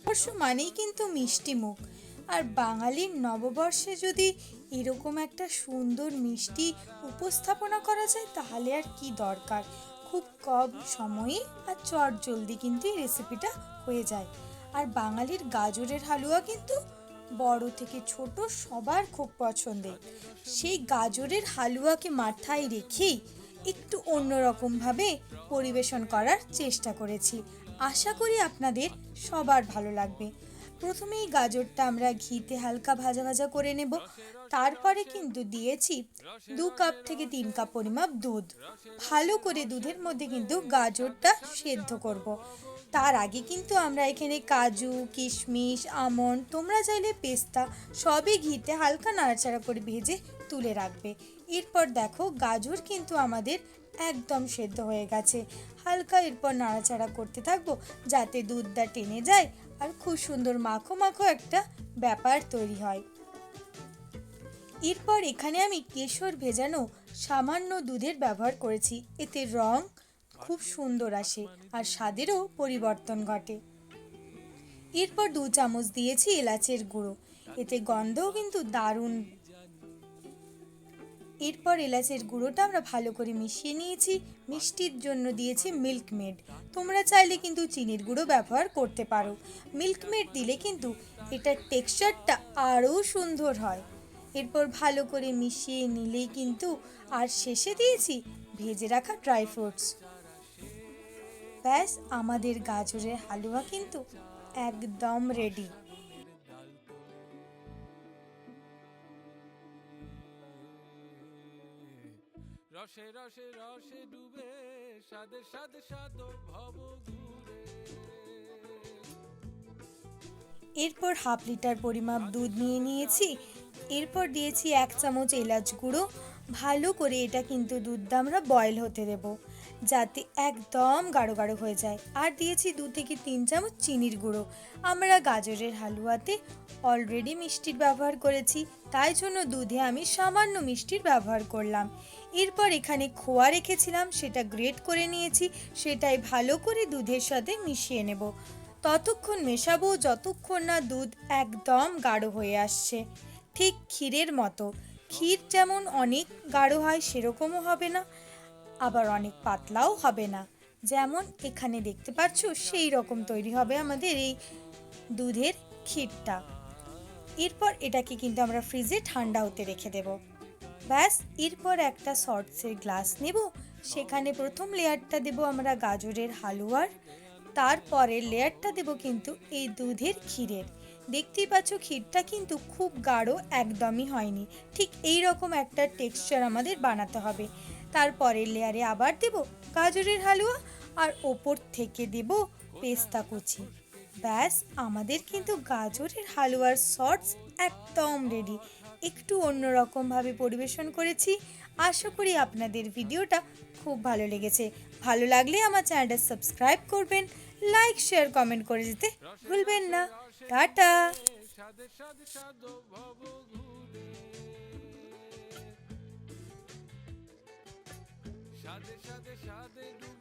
নববর্ষ মানেই কিন্তু মিষ্টি মুখ, আর বাঙালির নববর্ষে যদি এরকম একটা সুন্দর মিষ্টি উপস্থাপনা করা যায় তাহলে আর কি দরকার। খুব কম সময়ে আর চটজলদি কিন্তু এই রেসিপিটা হয়ে যায়। আর বাঙালির গাজরের হালুয়া কিন্তু বড় থেকে ছোট সবার খুব পছন্দের। সেই গাজরের হালুয়াকে মাথায় রেখেই একটু অন্যরকমভাবে পরিবেশন করার চেষ্টা করেছি। আশা করি আপনাদের সবার ভালো লাগবে। প্রথমেই গাজরটা আমরা ঘিতে হালকা ভাজা ভাজা করে নেব। তারপরে কিন্তু দিয়েছি 2 কাপ থেকে 3 কাপ পরিমাপ দুধ। ভালো করে দুধের মধ্যে কিন্তু গাজরটা সেদ্ধ করব। তার আগে কিন্তু আমরা এখানে কাজু, কিশমিশ, আমন্ড, তোমরা চাইলে পেস্তা সবই ঘিতে হালকা নাড়াচাড়া করে ভেজে তুলে রাখবে। এরপর দেখো গাজর কিন্তু আমাদের একদম সেদ্ধ হয়ে গেছে। হালকা এরপর নাড়াচাড়া করতে থাকবো যাতে দুধটা টেনে যায় আর খুব সুন্দর মাখো মাখো একটা ব্যাপার তৈরি হয়। এরপর এখানে আমি কেশর ভেজানো সামান্য দুধের ব্যবহার করেছি, এতে রং খুব সুন্দর আসে আর স্বাদেরও পরিবর্তন ঘটে। এরপর 2 চামচ দিয়েছি এলাচের গুঁড়ো, এতে গন্ধও কিন্তু দারুণ। এরপর এলাচের গুঁড়োটা আমরা ভালো করে মিশিয়ে নিয়েছি। মিষ্টির জন্য দিয়েছি মিল্ক মেড, তোমরা চাইলে কিন্তু চিনির গুঁড়ো ব্যবহার করতে পারো। মিল্ক মেড দিলে কিন্তু এটার টেক্সচারটা আরও সুন্দর হয়। এরপর ভালো করে মিশিয়ে নিলেই কিন্তু, আর শেষে দিয়েছি ভেজে রাখা ড্রাই ফ্রুটস। ব্যাস আমাদের গাজরের হালুয়া কিন্তু একদম রেডি। রসে রসে রসে ডুবে সাদে সাদে সাদ ভব ঘুরে। এরপর হাফ লিটার পরিমাপ দুধ নিয়ে নিয়েছি। এরপর দিয়েছি 1 চামচ এলাচ গুঁড়ো। ভালো করে এটা কিন্তু দুধটা আমরা বয়েল হতে দেব যাতে একদম গাঢ় গাঢ় হয়ে যায়। আর দিয়েছি 2 থেকে 3 চামচ চিনির গুঁড়ো। আমরা গাজরের হালুয়াতে অলরেডি মিষ্টির ব্যবহার করেছি, তাই জন্য দুধে আমি সামান্য মিষ্টির ব্যবহার করলাম। এরপর এখানে খোয়া রেখেছিলাম, সেটা গ্রেট করে নিয়েছি, সেটাই ভালো করে দুধের সাথে মিশিয়ে নেব। ততক্ষণ মেশাবো যতক্ষণ না দুধ একদম গাঢ় হয়ে আসছে, ঠিক ক্ষীরের মতো। ক্ষীর যেমন অনেক গাঢ় হয় সেরকমও হবে না, আবার অনেক পাতলাও হবে না। যেমন এখানে দেখতে পাচ্ছ সেই রকম তৈরি হবে আমাদের এই দুধের ক্ষীরটা। এরপর এটাকে কিন্তু আমরা ফ্রিজে ঠান্ডা হতে রেখে দেব। ব্যাস এরপর একটা সসের গ্লাস নেব, সেখানে প্রথম লেয়ারটা দেব আমরা গাজরের হালুয়ার, তারপরের লেয়ারটা দেব কিন্তু এই দুধের ক্ষীরের। দেখতেই পাচ্ছ ক্ষীরটা কিন্তু খুব গাঢ় একদমই হয়নি, ঠিক এই রকম একটা টেক্সচার আমাদের বানাতে হবে। তারপরের লেয়ারে আবার দেব গাজরের হালুয়া, আর ওপর থেকে দেব পেস্তা কুচি। ব্যাস আমাদের কিন্তু গাজরের হালুয়ার শর্টস একদম রেডি। একটু অন্যরকমভাবে পরিবেশন করেছি। আশা করি আপনাদের ভিডিওটা খুব ভালো লেগেছে। ভালো লাগলে আমার চ্যানেলটা সাবস্ক্রাইব করবেন, লাইক শেয়ার কমেন্ট করে যেতে ভুলবেন না। টাটা। সাদে সাদে সাদ ভব ঘুরে। সাদে সাদে সাদে ডুবে